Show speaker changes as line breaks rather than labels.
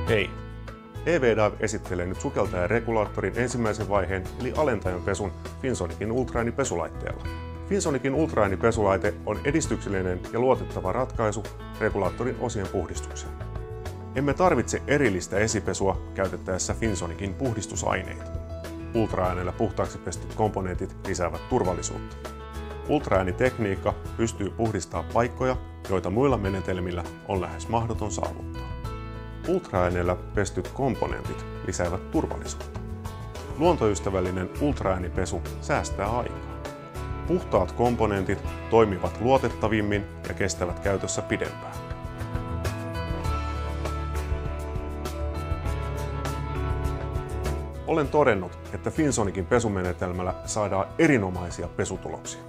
Hei! EVDAV esittelee nyt sukeltajaregulaattorin ensimmäisen vaiheen eli alentajan pesun Finsonicin ultraäänipesulaitteella. Finsonicin ultraäänipesulaite on edistyksellinen ja luotettava ratkaisu regulaattorin osien puhdistukseen. Emme tarvitse erillistä esipesua käytettäessä Finsonicin puhdistusaineita. Ultraäänellä puhtaaksi pestyt komponentit lisäävät turvallisuutta. Ultraäänitekniikka pystyy puhdistamaan paikkoja, joita muilla menetelmillä on lähes mahdoton saavuttaa. Ultraäänellä pestyt komponentit lisäävät turvallisuutta. Luontoystävällinen ultraäänipesu säästää aikaa. Puhtaat komponentit toimivat luotettavimmin ja kestävät käytössä pidempään. Olen todennut, että Finsonicin pesumenetelmällä saadaan erinomaisia pesutuloksia.